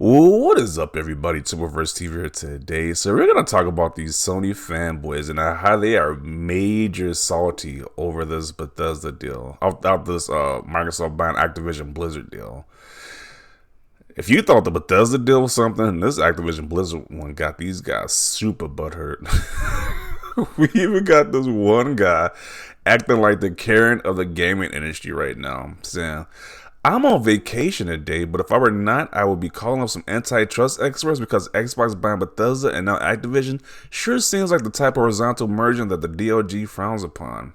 What is up, everybody? Timberverse TV here today. So we're gonna talk about these Sony fanboys and how they are major salty over this Bethesda deal, out this Microsoft buying Activision Blizzard deal. If you thought the Bethesda deal was something, this Activision Blizzard one got these guys super butthurt. We even got this one guy acting like the Karen of the gaming industry right now, saying, I'm on vacation today, but if I were not, I would be calling up some antitrust experts because Xbox buying Bethesda and now Activision sure seems like the type of horizontal merger that the DOJ frowns upon.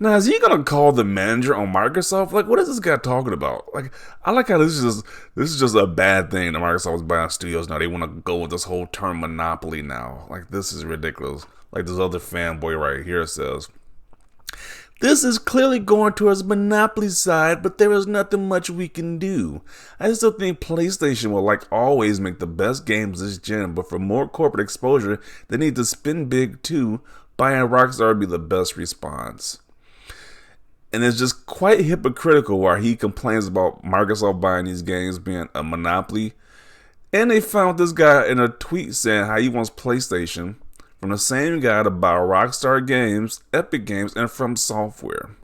Now, is he gonna call the manager on Microsoft? Like, what is this guy talking about? Like, I like how this is just a bad thing that Microsoft is buying studios now. They want to go with this whole term monopoly now. Like, this is ridiculous. Like this other fanboy right here says, this is clearly going towards monopoly side, but there is nothing much we can do. I still think PlayStation will, like always, make the best games this gen, but for more corporate exposure, they need to spin big too. Buying Rockstar would be the best response. And it's just quite hypocritical why he complains about Microsoft buying these games being a monopoly. And they found this guy in a tweet saying how he wants PlayStation from the same guy to buy Rockstar Games, Epic Games, and From Software.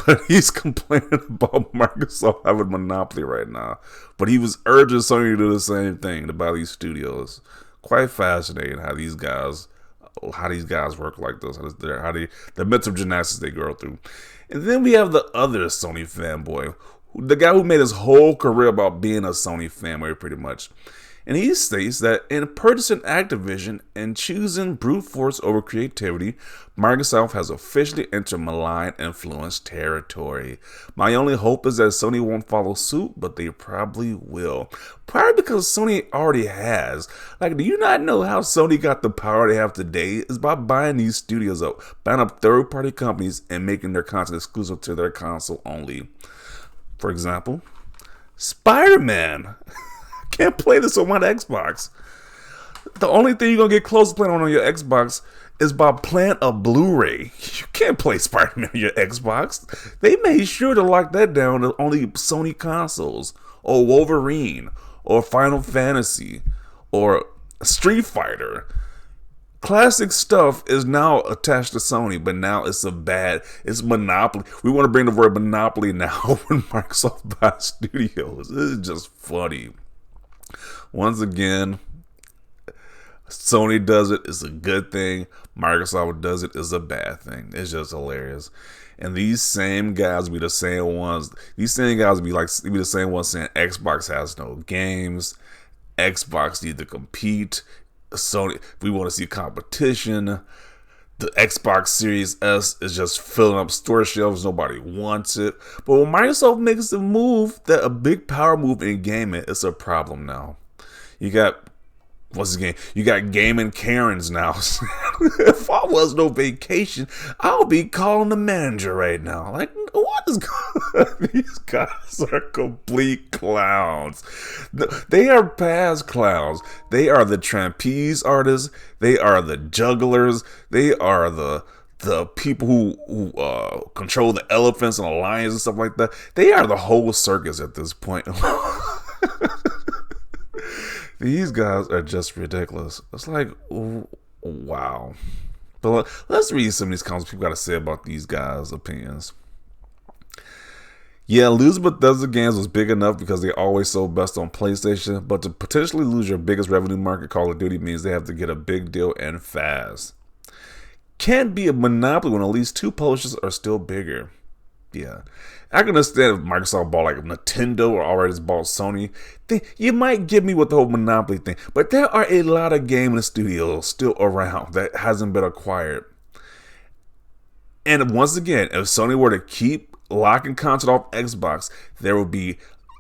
But he's complaining about Microsoft having a monopoly right now. But he was urging Sony to do the same thing, to buy these studios. Quite fascinating how these guys work like this, the mental gymnastics they go through. And then we have the other Sony fanboy, the guy who made his whole career about being a Sony fanboy, pretty much. And he states that in purchasing Activision and choosing brute force over creativity, Microsoft has officially entered malign influence territory. My only hope is that Sony won't follow suit, but they probably will. Probably because Sony already has. Like, do you not know how Sony got the power they have today? Is by buying these studios up, buying up third-party companies and making their content exclusive to their console only. For example, Spider-Man. Can't play this on my Xbox. The only thing you're gonna get close to playing on your Xbox is by playing a Blu-ray. You can't play Spider-Man on your Xbox. They made sure to lock that down to only Sony consoles, or Wolverine, or Final Fantasy, or Street Fighter. Classic stuff is now attached to Sony, but now it's monopoly. We want to bring the word monopoly now when Microsoft buys studios. This is just funny. Once again, Sony does it, it's a good thing. Microsoft does it, is a bad thing. It's just hilarious. And these same guys be the same ones. These same guys be the same ones saying Xbox has no games. Xbox need to compete. Sony, we want to see competition. The Xbox Series S is just filling up store shelves. Nobody wants it. But when Microsoft makes a big power move in gaming, it's a problem now. You got, you got gaming Karens now. If I was no vacation, I'll be calling the manager right now. Like, what is going on? These guys are complete clowns. They are past clowns. They are the trapeze artists. They are the jugglers. They are the people who control the elephants and the lions and stuff like that. They are the whole circus at this point. These guys are just ridiculous. It's like, wow. But let's read some of these comments people got to say about these guys' opinions. Yeah, losing Bethesda games was big enough because they always sold best on PlayStation, but to potentially lose your biggest revenue market, Call of Duty, means they have to get a big deal and fast. Can't be a monopoly when at least two publishers are still bigger. Yeah. I can understand if Microsoft bought like Nintendo or already bought Sony. You might give me with the whole monopoly thing, but there are a lot of gaming studios still around that hasn't been acquired. And once again, if Sony were to keep locking content off Xbox,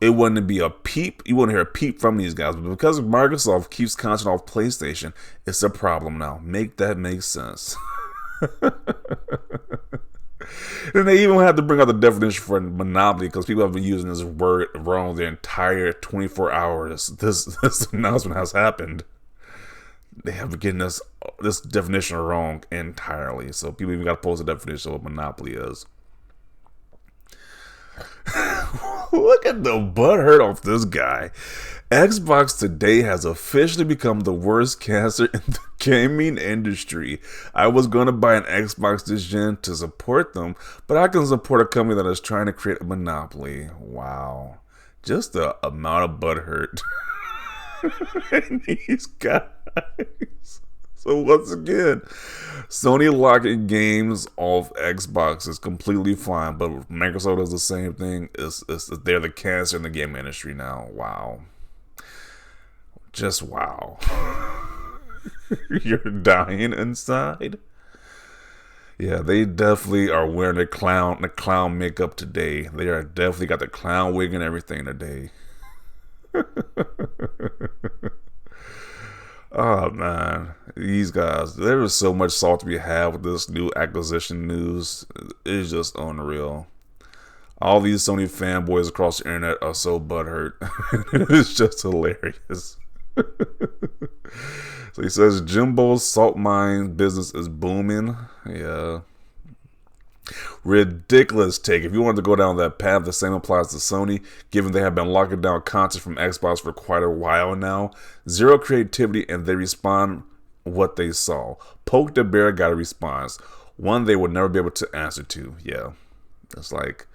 it wouldn't be a peep. You wouldn't hear a peep from these guys. But because Microsoft keeps content off PlayStation, it's a problem now. Make that make sense. And they even had to bring out the definition for monopoly because people have been using this word wrong the entire 24 hours this announcement has happened. They have been getting this definition wrong entirely. So people even got to post a definition of what monopoly is. Look at the butthurt of this guy. Xbox today has officially become the worst cancer in the gaming industry. I was going to buy an Xbox this gen to support them, but I can support a company that is trying to create a monopoly. Wow. Just the amount of butthurt in these guys. So once again, Sony locking games off Xbox is completely fine, but Microsoft does the same thing. They're the cancer in the game industry now. Wow. Just wow. You're dying inside. Yeah, they definitely are wearing the clown makeup today. They are definitely got the clown wig and everything today. Oh man, these guys, there is so much salt to be had with this new acquisition news. It's just unreal. All these Sony fanboys across the internet are so butthurt. It's just hilarious. So he says Jimbo's salt mine business is booming. Yeah. Ridiculous take. If you wanted to go down that path, the same applies to Sony, given they have been locking down content from Xbox for quite a while now. Zero creativity, and they respond what they saw. Poke the bear, got a response. One they would never be able to answer to. Yeah. It's like,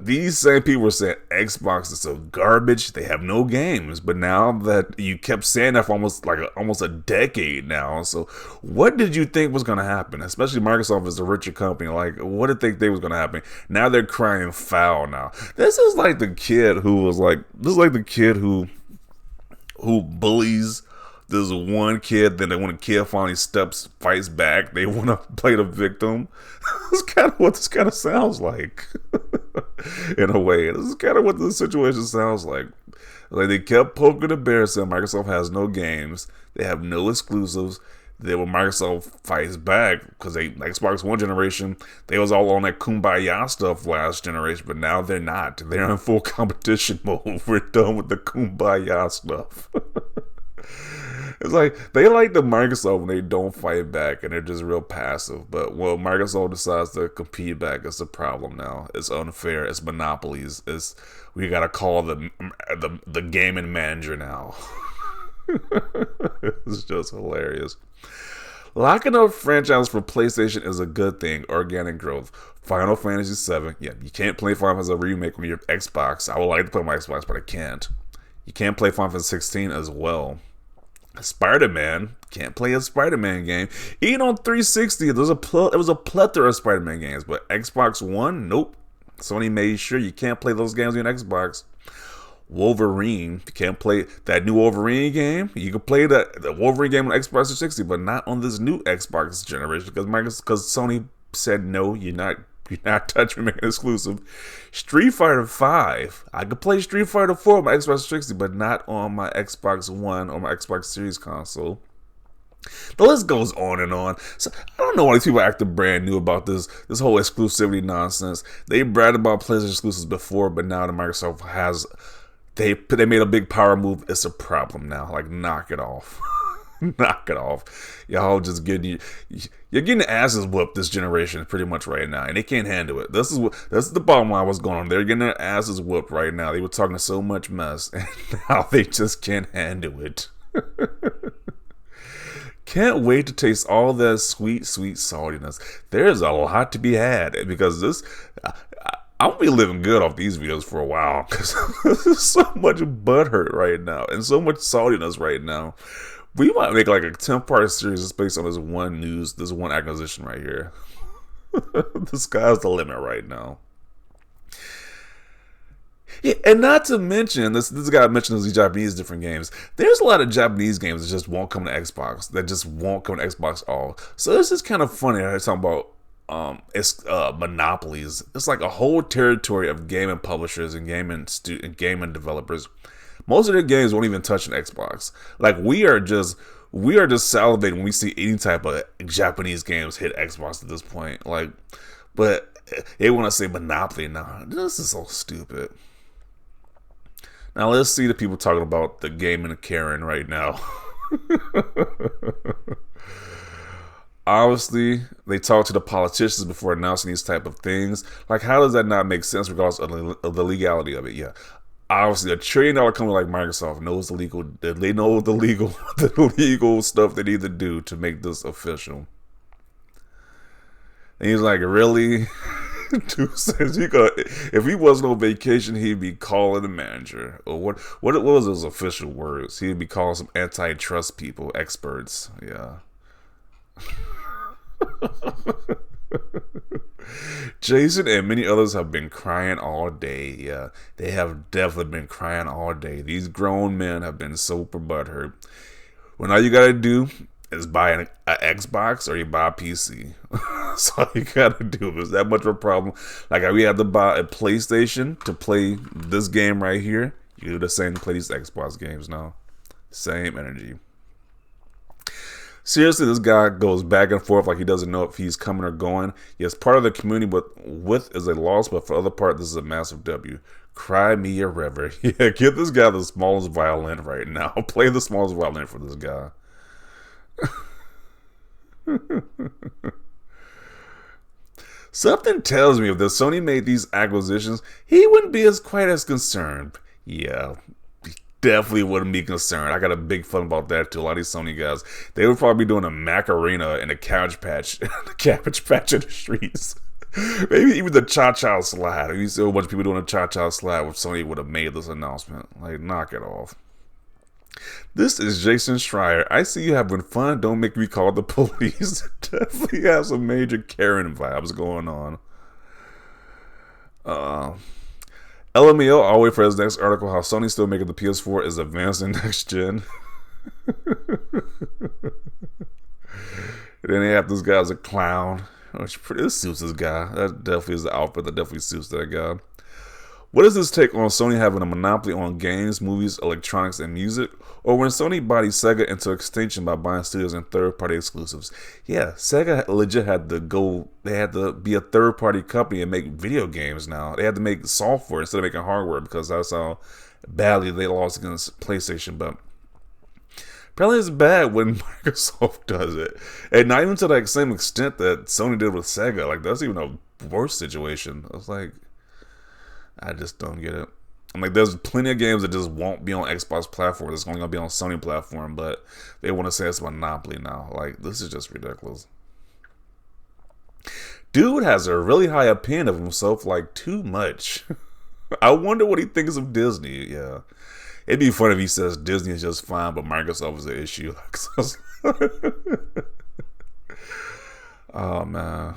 these same people were saying Xbox is so garbage, they have no games. But now that you kept saying that for almost a decade now, so what did you think was going to happen? Especially Microsoft is a richer company. Like, what did they think was going to happen? Now they're crying foul. Now this is like the kid who bullies this one kid. Then when a kid finally fights back, they want to play the victim. That's kind of what this kind of sounds like. In a way, this is kind of what the situation sounds like. Like, they kept poking the bear, saying Microsoft has no games, they have no exclusives. Then when Microsoft fights back, because Xbox One generation, they was all on that kumbaya stuff last generation, but now they're not. They're in full competition mode. We're done with the kumbaya stuff. It's like, they like the Microsoft when they don't fight back and they're just real passive. But when Microsoft decides to compete back, it's a problem now. It's unfair. It's monopolies. We gotta call the gaming manager now. It's just hilarious. Locking up franchise for PlayStation is a good thing. Organic growth. Final Fantasy VII. Yeah, you can't play Final Fantasy Remake on your Xbox. I would like to play my Xbox, but I can't. You can't play Final Fantasy 16 as well. Spider-Man, can't play a Spider-Man game. Even on 360, there was a plethora of Spider-Man games, but Xbox One, nope. Sony made sure you can't play those games on Xbox. Wolverine, you can't play that new Wolverine game. You can play the Wolverine game on Xbox 360, but not on this new Xbox generation because Sony said no, you're not touching making exclusive. Street Fighter 5. I could play Street Fighter 4 on my Xbox 360, but not on my Xbox One or my Xbox Series console. The list goes on and on. So I don't know why these people acting brand new about this whole exclusivity nonsense. They bragged about PlayStation exclusives before, but now the Microsoft has they made a big power move. It's a problem now. Like, knock it off. Knock it off. Y'all just you're getting asses whooped this generation pretty much right now, and they can't handle it. This is the bottom line. What's going on? They're getting their asses whooped right now. They were talking so much mess, and now they just can't handle it. Can't wait to taste all that sweet, sweet saltiness. There's a lot to be had because I'm gonna be living good off these videos for a while because there's so much butthurt right now and so much saltiness right now. We might make like a 10-part series just based on this one acquisition right here. The sky's the limit right now. Yeah, and not to mention, this guy mentioned these Japanese different games. There's a lot of Japanese games that just won't come to Xbox. That just won't come to Xbox at all. So this is kind of funny. I'm talking about monopolies. It's like a whole territory of gaming publishers and gaming developers. Most of their games won't even touch an Xbox. Like, we are just salivating when we see any type of Japanese games hit Xbox at this point. Like, but they want to say monopoly now. This is so stupid. Now let's see the people talking about the gaming Karen right now. Obviously, they talk to the politicians before announcing these type of things. Like, how does that not make sense regardless of the legality of it? Yeah. Obviously, a $1 trillion company like Microsoft knows the legal. They know the legal, the legal stuff they need to do to make this official. And he's like, really? Dude says if he wasn't on vacation, he'd be calling the manager. Or what was his official words? He'd be calling some antitrust people, experts. Yeah. Jason and many others have been crying all day. Yeah, they have definitely been crying all day. These grown men have been super butthurt. When all you gotta do is buy an Xbox or you buy a PC. That's all you gotta do. Is that much of a problem? Like, we have to buy a PlayStation to play this game right here. You do the same to play these Xbox games now. Same energy. Seriously, this guy goes back and forth like he doesn't know if he's coming or going. Yes, part of the community with is a loss, but for the other part, this is a massive W. Cry me a river. Yeah, give this guy the smallest violin right now. Play the smallest violin for this guy. Something tells me if the Sony made these acquisitions, he wouldn't be quite as concerned. Yeah, definitely wouldn't be concerned. I got a big fun about that too. A lot of these Sony guys, they would probably be doing a Macarena and a Cabbage Patch, the Cabbage Patch in the streets. Maybe even the Cha-Cha Slide. You see a bunch of people doing a Cha-Cha Slide if Sony would have made this announcement. Like, knock it off. This is Jason Schreier. I see you having fun. Don't make me call the police. Definitely has some major Karen vibes going on. LMAO, I'll wait for his next article. How Sony still making the PS4 is advancing next gen. Then they have this guy as a clown. Which this suits this guy. That definitely is the outfit that definitely suits that guy. What is this take on Sony having a monopoly on games, movies, electronics, and music? Or when Sony bodied Sega into extinction by buying studios and third-party exclusives? Yeah, Sega legit had to go, they had to be a third-party company and make video games now. They had to make software instead of making hardware because that's how badly they lost against PlayStation. But apparently it's bad when Microsoft does it. And not even to the same extent that Sony did with Sega. Like, that's even a worse situation. I was like, I just don't get it. I'm like, there's plenty of games that just won't be on Xbox platform. It's only going to be on Sony platform, but they want to say it's a monopoly now. Like, this is just ridiculous. Dude has a really high opinion of himself, like, too much. I wonder what he thinks of Disney. Yeah. It'd be funny if he says Disney is just fine, but Microsoft is the issue. Oh, man.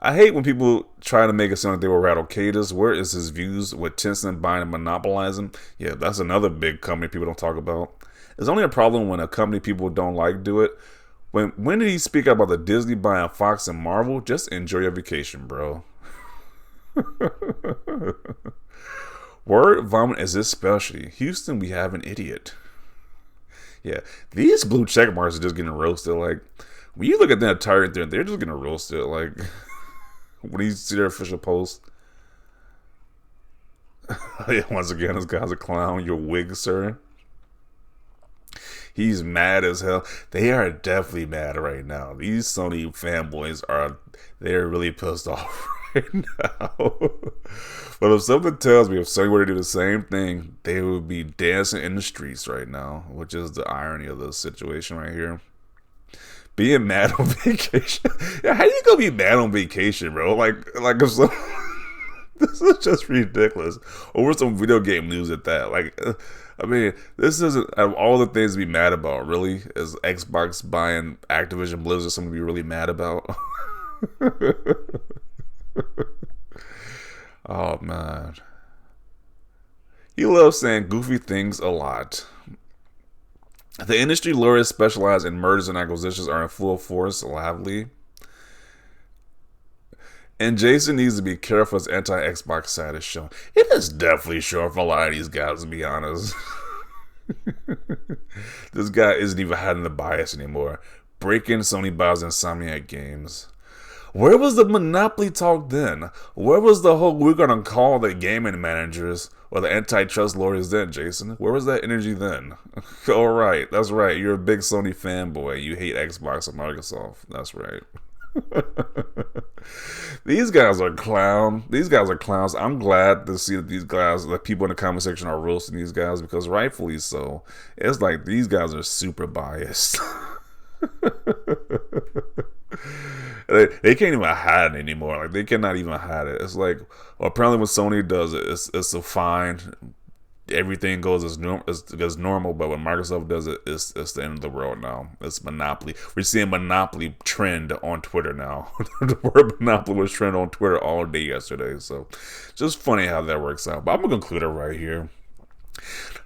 I hate when people try to make it sound like they were Radicators. Where is his views with Tencent buying and monopolizing? Yeah, that's another big company people don't talk about. It's only a problem when a company people don't like do it. When did he speak about the Disney buying Fox and Marvel? Just enjoy your vacation, bro. Word vomit is his specialty. Houston, we have an idiot. Yeah, these blue check marks are just getting roasted. Like, when you look at that entire thing, they're just getting roasted. Like, when you see their official post. Once again, this guy's a clown. Your wig, sir. He's mad as hell. They are definitely mad right now. These Sony fanboys they're really pissed off right now. But if something tells me if Sony were to do the same thing, they would be dancing in the streets right now, which is the irony of the situation right here. Being mad on vacation. Yeah, how you gonna be mad on vacation, bro? Like if so, this is just ridiculous. Over some video game news at that. Like, I mean, this isn't out of all the things to be mad about. Really, is Xbox buying Activision Blizzard something to be really mad about? Oh man, he loves saying goofy things a lot. The industry lawyers specialized in mergers and acquisitions are in full force, lively. And Jason needs to be careful as anti-Xbox side is shown. It is definitely showing for a lot of these guys, to be honest. This guy isn't even hiding the bias anymore. Breaking Sony buys Insomniac Games. Where was the monopoly talk then? Where was the whole we're gonna call the gaming managers or the antitrust lawyers then, Jason? Where was that energy then? All right, that's right. You're a big Sony fanboy. You hate Xbox and Microsoft. That's right. These guys are clowns. These guys are clowns. I'm glad to see that these guys, the people in the comment section, are roasting these guys because rightfully so. It's like these guys are super biased. They can't even hide it anymore. Like they cannot even hide it. It's like, well, apparently when Sony does it, it's a fine. Everything goes as normal, but when Microsoft does it, it's the end of the world now. It's monopoly. We're seeing monopoly trend on Twitter now. The word monopoly was trend on Twitter all day yesterday. So, just funny how that works out. But I'm gonna conclude it right here.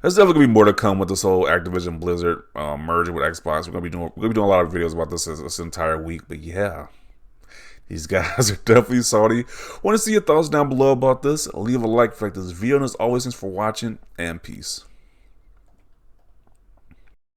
There's definitely gonna be more to come with this whole Activision Blizzard merger with Xbox. We're gonna be doing a lot of videos about this entire week. But yeah. These guys are definitely salty. Want to see your thoughts down below about this? Leave a like for this video. And as always, thanks for watching, and peace.